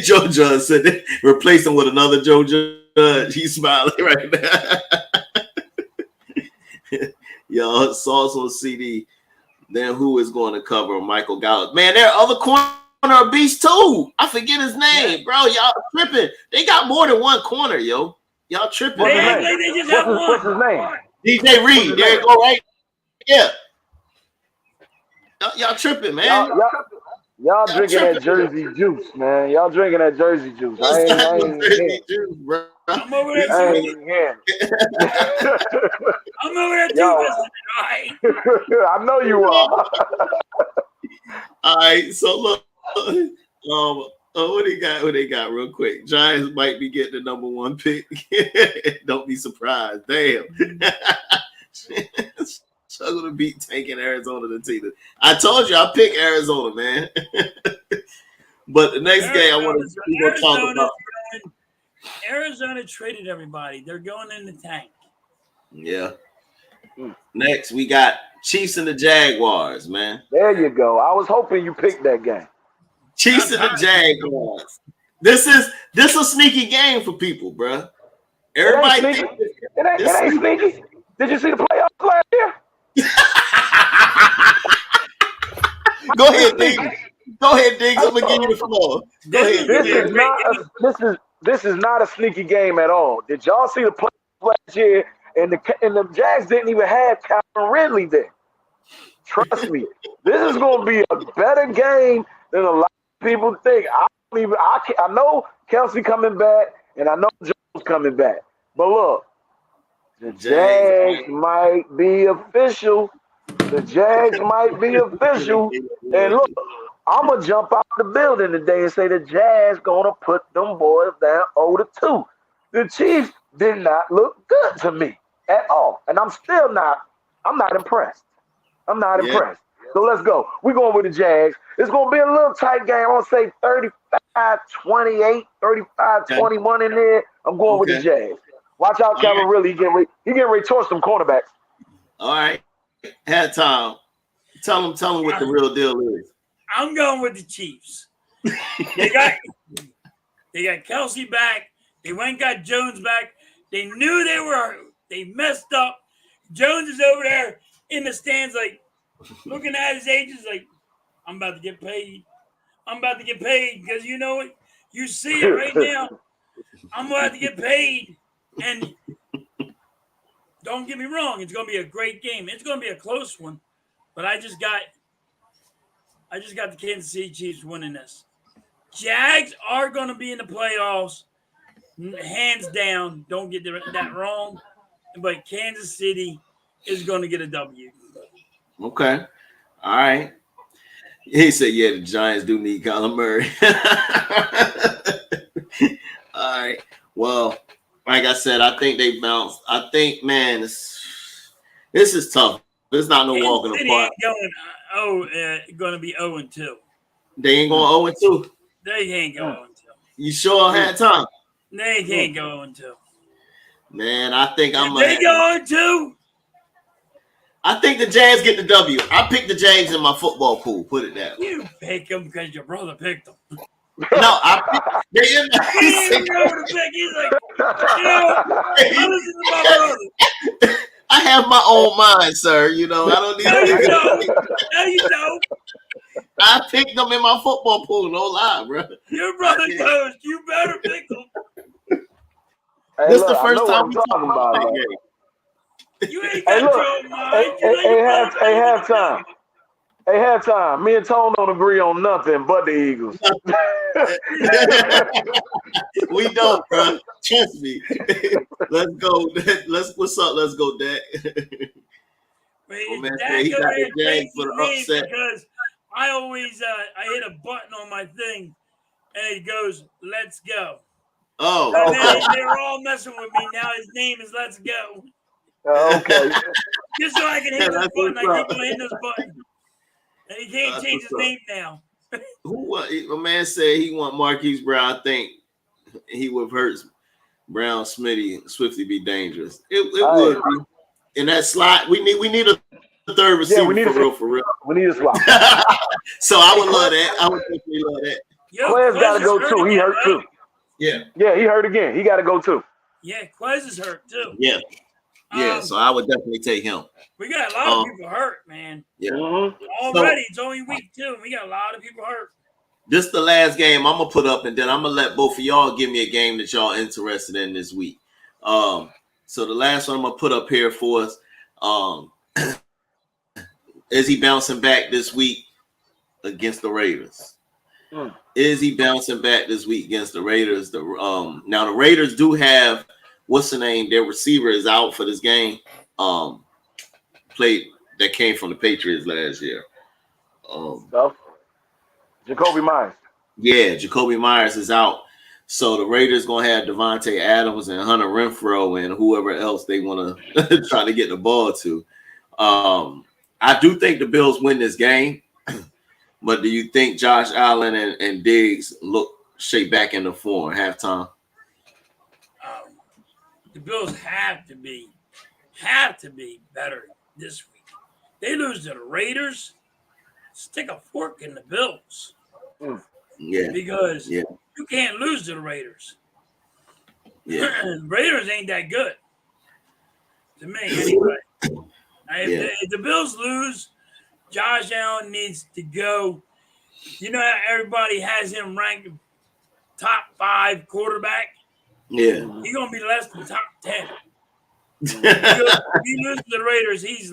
Joe Judge said they replace him with another Joe Judge. He's smiling right now. Yo, Sauce on CD. Then who is going to cover Michael Gallup? Man, there are other corner beasts too. I forget his name, bro. Y'all tripping. They got more than one corner, yo. Y'all tripping, What's They his act man. like they just What's have his, what's his one. name? DJ Reed, there you go, right? Yeah. Y'all tripping, man. Y'all Y'all drinking that tripping. Jersey juice, man. Y'all drinking that Jersey juice. I That's ain't, not I no ain't Jersey here. Jews, bro. I'm over We there I too. ain't seen even here. I'm over there too. Yo. Listening, all right. I know you are. all right, so look, what they got? What they got? Real quick, Giants might be getting the number 1 pick. Don't be surprised. Damn, struggle to beat taking Arizona to Tina. I told you I picked Arizona, man. But the next game I want to talk about. Arizona traded everybody. They're going in the tank. Yeah. Next, we got Chiefs and the Jaguars, man. There you go. I was hoping you picked that game. Chiefs and the Jaguars. This is a sneaky game for people, bro. Everybody It ain't sneaky. It ain't sneaky. Did you see the playoffs last year? Go ahead, Diggs. Go ahead, Diggs. I'm gonna give you the floor. Go ahead. This is not a sneaky game at all. Did y'all see the playoffs last year? And the Jags didn't even have Calvin Ridley there. Trust me, this is going to be a better game than a lot of people think. I know Kelsey coming back, and I know Jones coming back. But look, the Jags might be official. The Jags might be official. And look, I'm going to jump out the building today and say the Jags going to put them boys down 0-2. The Chiefs did not look good to me at all. And I'm not impressed. I'm not impressed. So let's go. We're going with the Jags. It's going to be a little tight game. I'm going to say 35-28, 35-21 in there. I'm going with the Jags. Watch out, Calvin Ridley. He getting ready to torch some cornerbacks. All right. Hat time. Tell them what the real deal is. I'm going with the Chiefs. They got Kelsey back. They went and got Jones back. They knew they messed up. Jones is over there in the stands, like looking at his agents, like, I'm about to get paid. I'm about to get paid because you know it. You see it right now. I'm about to get paid. And don't get me wrong, it's going to be a great game. It's going to be a close one. But I just got the Kansas City Chiefs winning this. Jags are going to be in the playoffs, hands down. Don't get that wrong. But Kansas City is going to get a W. Okay. All right. He said, yeah, the Giants do need Kyler Murray. All right. Well, like I said, I think they bounced. I think, man, this is tough. It's not no walk in the park. Going to be 0-2. They ain't going 0-2. They can't go 0-2. You sure had time? They can't go 0-2. Man, I think They go 0-2. I think the Jags get the W. I picked the Jags in my football pool. Put it that way. You pick them because your brother picked them. No, I picked He didn't know to pick. He's like, I listen to my brother. I have my own mind, sir. You know, I don't need No, you don't. I picked them in my football pool. No lie, bro. Your brother knows. You better pick them. Hey, This look, the first time I'm we talking about that it. game. You ain't got your own mind. Hey, halftime. Me and Tone don't agree on nothing but the Eagles. We don't, bro. Trust me. Let's go. What's up? Let's go, Dak. Wait, man, Dak he got over the there Jags for the me upset. because I always I hit a button on my thing and it goes, "Let's go." Oh, and they're all messing with me now. His name is Let's Go. Okay. Just so I can hit this button, I keep on hitting this button. And he can't change his name now. A man said he want Marquise Brown. I think he would hurt Brown, Smitty, Swifty be dangerous. It would be. In that slot, we need a third receiver for real. We need a slot. So I would love that. I would definitely love that. Quez got to go too. He hurt too. Yeah. Yeah, he hurt again. He got to go too. Yeah, Quez is hurt too. Yeah. Yeah, so I would definitely take him. We got a lot of people hurt, man. Yeah. Already, it's only week 2. We got a lot of people hurt. This is the last game I'm going to put up, and then I'm going to let both of y'all give me a game that y'all interested in this week. So the last one I'm gonna put up here for us. Is he bouncing back this week against the Raiders? Is he bouncing back this week against the Raiders? Now the Raiders do have what's the name? Their receiver is out for this game. Played that came from the Patriots last year. Jacoby Myers. Yeah, Jacoby Myers is out. So the Raiders gonna have Devontae Adams and Hunter Renfrow and whoever else they want to try to get the ball to. I do think the Bills win this game, but do you think Josh Allen and Diggs look shape back into form halftime? The Bills have to be better this week. They lose to the Raiders. Stick a fork in the Bills. Yeah, because you can't lose to the Raiders. Yeah, Raiders ain't that good to me anyway. If the Bills lose, Josh Allen needs to go. You know how everybody has him ranked top 5 quarterback? Yeah. He's going to be less than top 10. If he loses to the Raiders, he's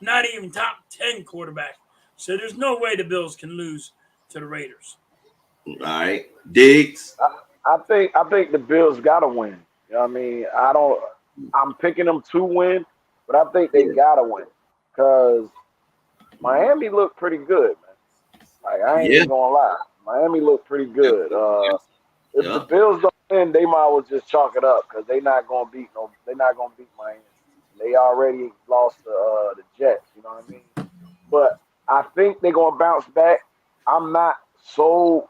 not even top 10 quarterback. So there's no way the Bills can lose to the Raiders. All right. Diggs? I think the Bills got to win. You know what I mean? I'm picking them to win, but I think they got to win because Miami looked pretty good, man. Like, I ain't even going to lie. Miami looked pretty good. If the Bills don't win, they might as well just chalk it up because they're not going to beat Miami. They already lost the Jets, you know what I mean? But I think they're going to bounce back. I'm not sold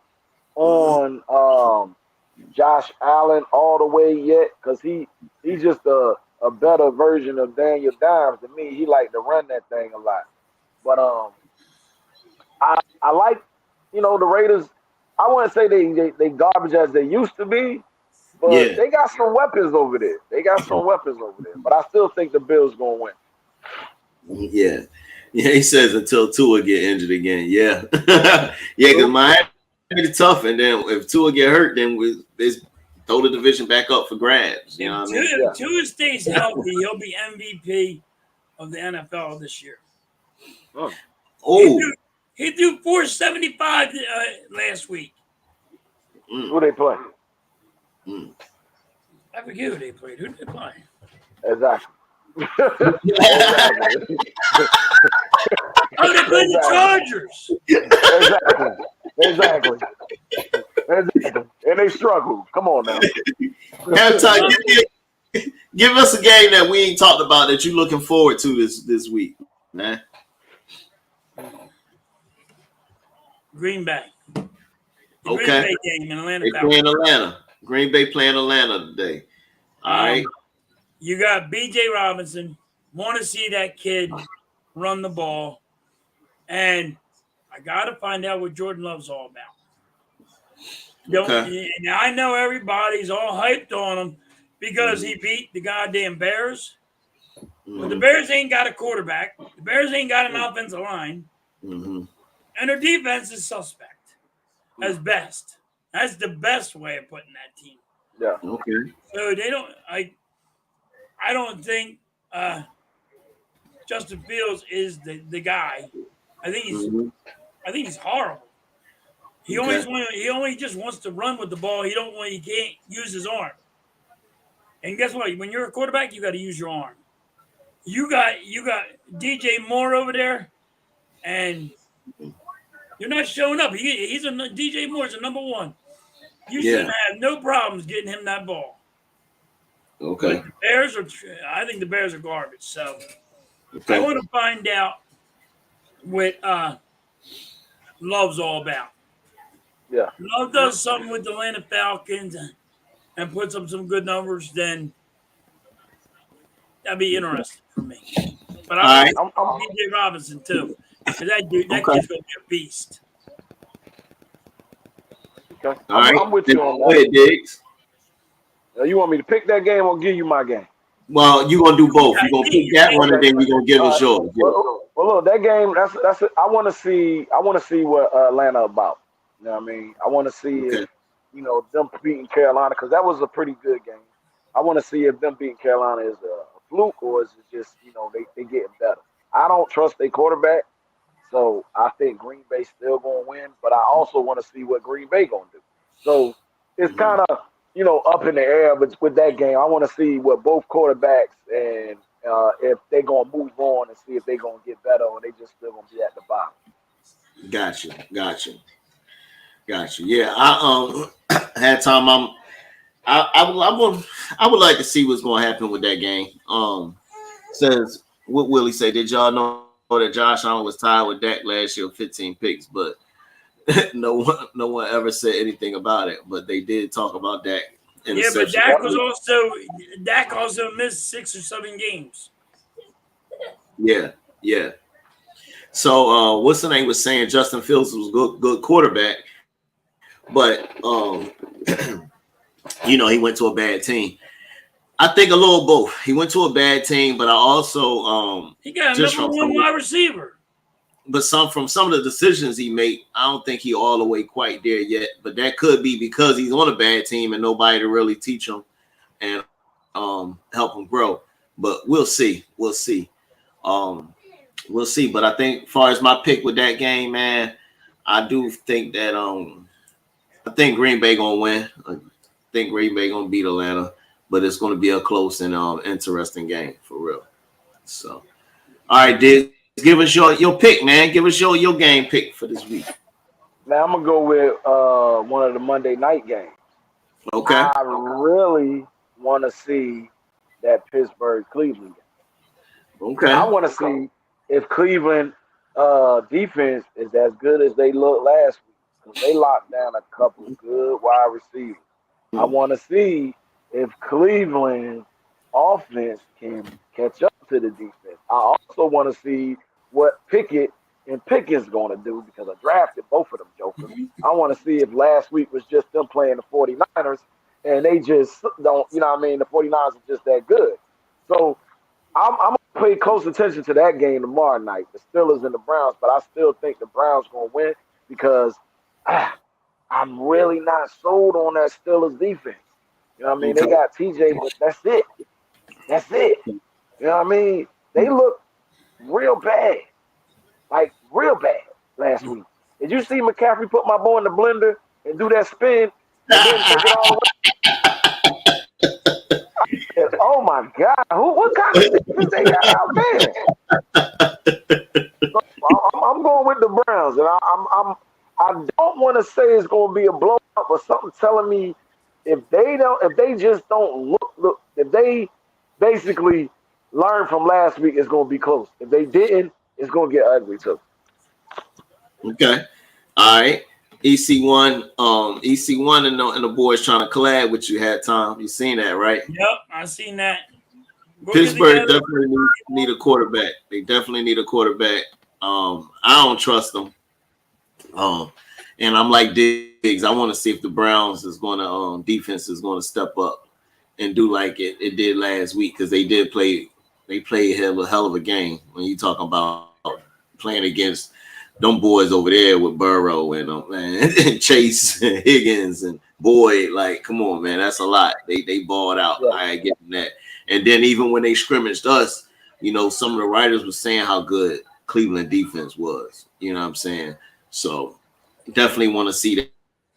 on Josh Allen all the way yet because he's just a better version of Daniel Dimes to me. He like to run that thing a lot. But I like, the Raiders. I wouldn't say they garbage as they used to be, but they got some weapons over there. But I still think the Bills gonna win. Yeah, he says until Tua get injured again. Yeah, because Miami is tough, and then if Tua get hurt, then we throw the division back up for grabs. You know what I mean? If Tua stays healthy, he'll be MVP of the NFL this year. He threw 475 last week. Who they play? I forget who they played. Who did they play? Exactly. Oh, they played the Chargers. Exactly. And they struggled. Come on now. Give us a game that we ain't talked about that you're looking forward to this week, man. Green Bay. Okay. Green Bay game in Atlanta. They playing Atlanta. Green Bay playing Atlanta today. All right. You got B.J. Robinson. Want to see that kid run the ball. And I got to find out what Jordan Love's all about. Okay. Now, I know everybody's all hyped on him because he beat the goddamn Bears. But the Bears ain't got a quarterback. The Bears ain't got an offensive line. And their defense is suspect as best. That's the best way of putting that team. Yeah. Okay. So they don't. I don't think Justin Fields is the guy. I think he's horrible. He only just wants to run with the ball. He can't use his arm. And guess what? When you're a quarterback, you got to use your arm. You got DJ Moore over there, and you're not showing up. DJ Moore's a number one. You should have no problems getting him that ball. Okay. But I think the Bears are garbage. So I want to find out what Love's all about. Yeah. Love does something with the Atlanta Falcons and puts up some good numbers, then that'd be interesting for me. But I'm B.J. Robinson too. Because that kid's gonna be a beast. Okay. I'm with you on that. Go ahead, Diggs. You want me to pick that game or give you my game? Well, you're gonna do both. You're gonna pick that one, and then we're gonna give us yours. Well, look, that game. That's it. I want to see what Atlanta about. You know what I mean? I want to see if, them beating Carolina because that was a pretty good game. I want to see if them beating Carolina is a fluke or is it just they getting better. I don't trust their quarterback, so I think Green Bay still gonna win. But I also want to see what Green Bay gonna do. So it's Mhm. kind of up in the air. But with that game, I want to see what both quarterbacks and if they gonna move on and see if they gonna get better or they just still gonna be at the bottom. Gotcha. Yeah, had time. I would like to see what's going to happen with that game. Says what Willie say? Did y'all know that Josh Allen was tied with Dak last year, 15 picks, but no one ever said anything about it. But they did talk about Dak Yeah, but interception. Dak also missed 6 or 7 games. Yeah. So what's the name was saying Justin Fields was good quarterback, but he went to a bad team. I think a little both. He went to a bad team, but I also he got a just number one wide receiver. But from some of the decisions he made, I don't think he all the way quite there yet. But that could be because he's on a bad team and nobody to really teach him and help him grow. But we'll see. We'll see. But I think as far as my pick with that game, man, I do think that I think Green Bay gonna win. I think Green Bay gonna beat Atlanta, but it's gonna be a close and interesting game for real. So, all right, Diggs, give us your pick, man. Give us your game pick for this week. Now I'm gonna go with one of the Monday night games. Okay. I really want to see that Pittsburgh Cleveland game. Okay. I want to see if Cleveland defense is as good as they looked last week because they locked down a couple of good wide receivers. I want to see if Cleveland offense can catch up to the defense. I also want to see what Pickett and Pickett's going to do because I drafted both of them jokers. I want to see if last week was just them playing the 49ers and they just don't, the 49ers are just that good. So I'm going to pay close attention to that game tomorrow night, the Steelers and the Browns, but I still think the Browns going to win because I'm really not sold on that Steelers defense. You know what I mean? They got TJ, but that's it. That's it. You know what I mean? They look real bad. Like, real bad last week. Did you see McCaffrey put my boy in the blender and do that spin and then take it all away? Oh, my God. What kind of defense they got out there? So, I'm going with the Browns, and I don't want to say it's going to be a blowout, but something telling me if they just don't look, if they basically learn from last week, it's going to be close. If they didn't, it's going to get ugly too. Okay. All right. EC1 and the boys trying to collab with you had time. You seen that, right? Yep, I seen that. Pittsburgh definitely need a quarterback. They definitely need a quarterback. I don't trust them. And I'm like Diggs. I want to see if the Browns is going to defense is going to step up and do like it did last week because they did play. They played a hell of a game when you talk about playing against them boys over there with Burrow and and Chase and Higgins and Boyd. Like, come on, man, that's a lot. They balled out. Yeah. I get that. And then even when they scrimmaged us, some of the writers were saying how good Cleveland defense was. You know what I'm saying? So definitely want to see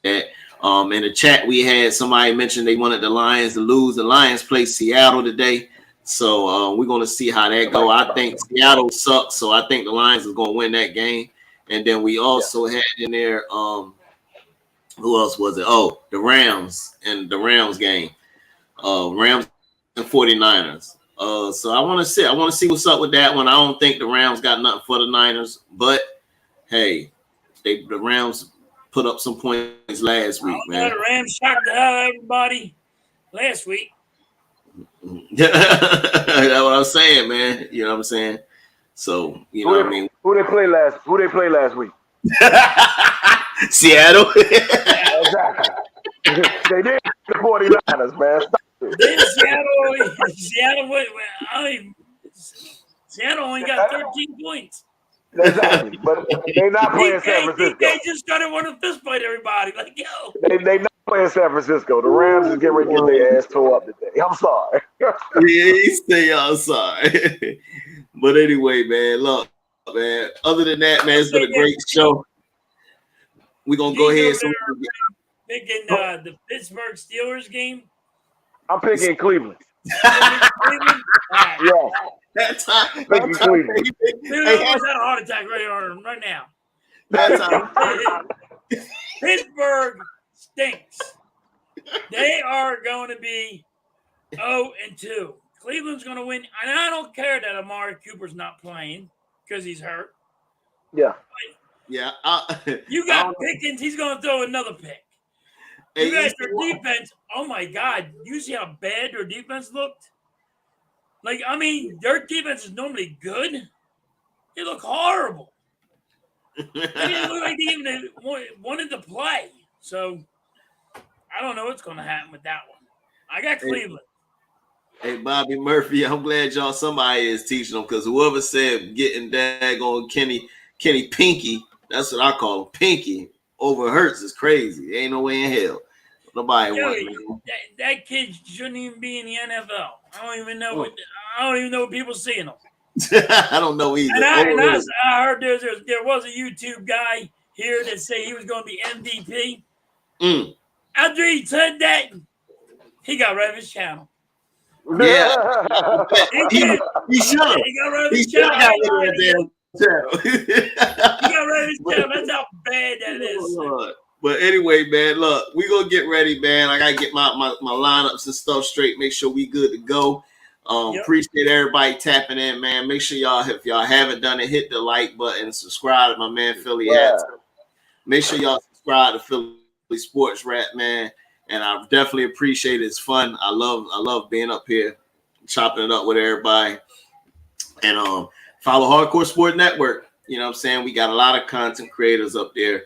that. In the chat we had somebody mentioned they wanted the Lions to lose. The Lions play Seattle today. So we're going to see how that go. I think Seattle sucks, so I think the Lions is going to win that game. And then we also had in there, who else was it? Oh, the Rams and the Rams game. Rams and 49ers. So I want to see what's up with that one. I don't think the Rams got nothing for the Niners, but hey, the Rams put up some points last week, man. The Rams shocked the hell out of everybody last week. That's what I'm saying, man. You know what I'm saying? So, what I mean? Who they play last week? Seattle. Exactly. They did the 49ers, man. Seattle only got 13 points. Exactly. But they not playing San Francisco. DK just started wanting to fist fight everybody. Like, yo. They not playing San Francisco. The Rams is getting ready to get their ass tore up today. I'm sorry. Yeah, he say outside. But anyway, man, look, man. Other than that, man, it's been a great show. We're gonna go ahead. Picking the Pittsburgh Steelers game. I'm picking Cleveland. Cleveland? Right. Yeah. That's time. Picking Cleveland. Dude, I almost had a heart attack right now. That's time. Pittsburgh stinks. They are going to be 0-2. Cleveland's going to win. And I don't care that Amari Cooper's not playing because he's hurt. Yeah. Yeah. You got Pickens. He's going to throw another pick. You guys, their defense, oh my God. You see how bad their defense looked? Like, I mean, their defense is normally good. They look horrible. They didn't look like they even wanted to play. So, I don't know what's going to happen with that one. I got Cleveland. Hey, Bobby Murphy, I'm glad somebody is teaching them, because whoever said getting daggone Kenny Pinky, that's what I call him, Pinky, over Hurts is crazy. There ain't no way in hell. Nobody wants that kid shouldn't even be in the NFL. I don't even know what people seeing him. I don't know either. And I heard there was a YouTube guy here that said he was going to be MVP. After he said that, he got rid of his channel. Yeah, he should have. He got rid of his channel. He got rid of his channel. That's how bad that is. But anyway, man, look, we gonna get ready, man. I gotta get my lineups and stuff straight. Make sure we good to go. Appreciate everybody tapping in, man. Make sure y'all, if y'all haven't done it, hit the like button, subscribe to my man Philly Hats. Make sure y'all subscribe to Philly Sports Rap, man. And I definitely appreciate it. It's fun. I love being up here, chopping it up with everybody. And follow Hardcore Sport Network. You know what I'm saying? We got a lot of content creators up there.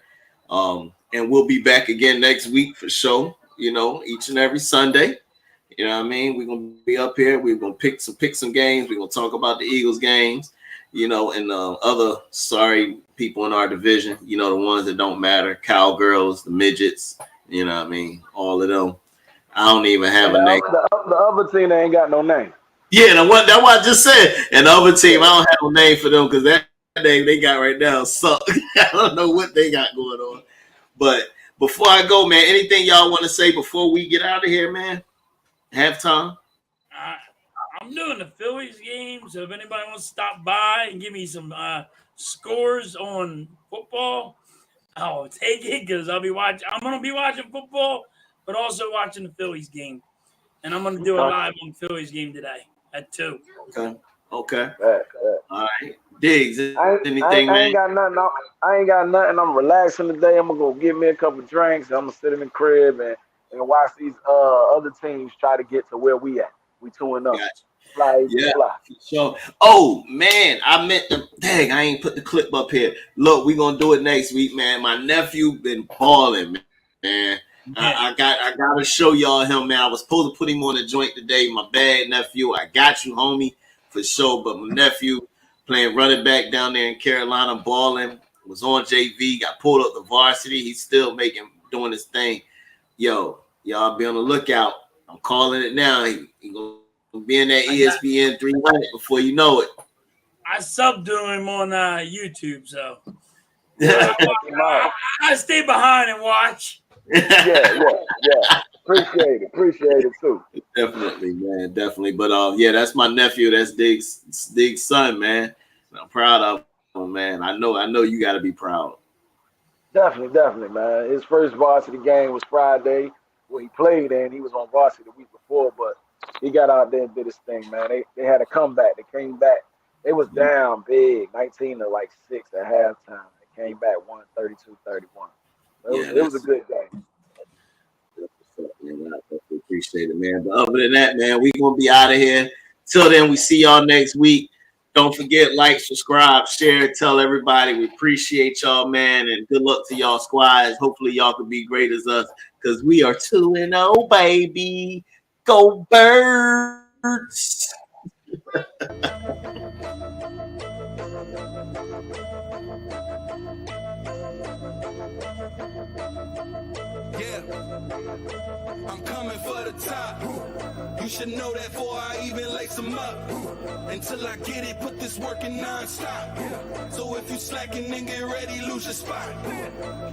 And we'll be back again next week for sure. You know, each and every Sunday. You know what I mean? We're gonna be up here. We're gonna pick some games. We're gonna talk about the Eagles games, you know, and other sorry people in our division, you know, the ones that don't matter, cowgirls, the midgets, you know what I mean? All of them. I don't even have a name. The other team, they ain't got no name. Yeah, that's what I just said. And the other team, I don't have a name for them because that name they got right now suck. I don't know what they got going on. But before I go, man, anything y'all want to say before we get out of here, man? Halftime? I'm doing the Phillies game, so if anybody wants to stop by and give me some scores on football, I'll take it because I'm going to be watching football, but also watching the Phillies game. And I'm going to do a live on Phillies game today at 2. Okay. All right. Diggs, I ain't got nothing. I'm relaxing today. I'm going to go get me a couple drinks. I'm going to sit in the crib and watch these other teams try to get to where we at. We 2-0. Gotcha. Fly. So, oh man, I meant to. Dang, I ain't put the clip up here. Look, we gonna do it next week, man. My nephew been balling, man. I gotta show y'all him, man. I was supposed to put him on the joint today. My bad, nephew. I got you, homie, for sure. But my nephew playing running back down there in Carolina, balling. Was on JV, got pulled up the varsity. He's still doing his thing. Yo, y'all be on the lookout. I'm calling it now. He gonna be in that ESPN 300 before you know it. I subbed to him on YouTube, so I stay behind and watch. Yeah. Appreciate it too. Definitely, man, definitely. But yeah, that's my nephew. That's Dig's son, man. I'm proud of him, man. I know you got to be proud. Definitely, man. His first varsity game was Friday. Well, he played and he was on varsity the week before, but he got out there and did his thing, man. They had a comeback. They came back. They was down big, 19-6 at halftime. They came back 132-31. It was a good game. Man, I appreciate it, man. But other than that, man, we gonna be out of here. Till then, we see y'all next week. Don't forget, like, subscribe, share, tell everybody. We appreciate y'all, man, and good luck to y'all squads. Hopefully, y'all can be great as us because we are 2-0, baby. Go Birds! Yeah, I'm coming for the top. You should know that before I even lace them up. Until I get it, put this work in non-stop. So if you slacking, then get ready, lose your spot.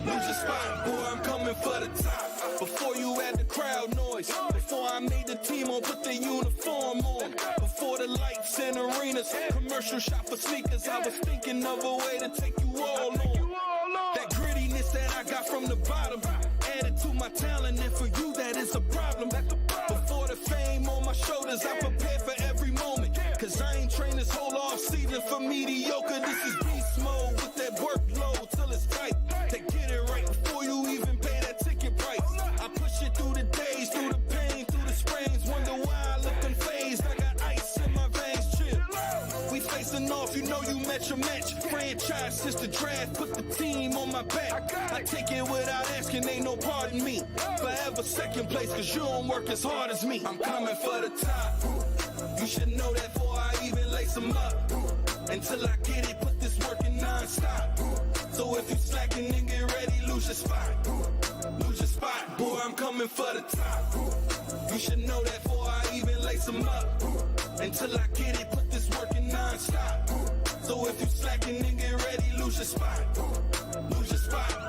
Lose your spot, boy, I'm coming for the top. Before you had the crowd noise, before I made the team on, put the uniform on. Before the lights in arenas, commercial shop for sneakers, I was thinking of a way to take you all on. That grittiness that I got from the bottom, added to my talent, and for you that is a problem. Before the fame on my shoulders, I prepared for every moment. Cause I ain't trained this whole off season for mediocre. This is beast mode with that workload till it's tight. To get it right before you even pay that ticket price. I push it through the days, through the pain, through the sprains. Wonder why I look unfazed. I got ice in my veins, chill. We facing off, you know you met your match. Franchise since the draft, put the team on my back. I take it without asking, ain't no pardon me. Forever second place, cause you don't work as hard as me. I'm coming for the top. You should know that before I even lace them up. Until I get it, put this work in non-stop. So if you slacking, then get ready, lose your spot. Lose your spot, boy, I'm coming for the top. You should know that before I even lace them up. Until I get it, put this work in non-stop. So if you slacking, then get ready, lose your spot. Lose your spot.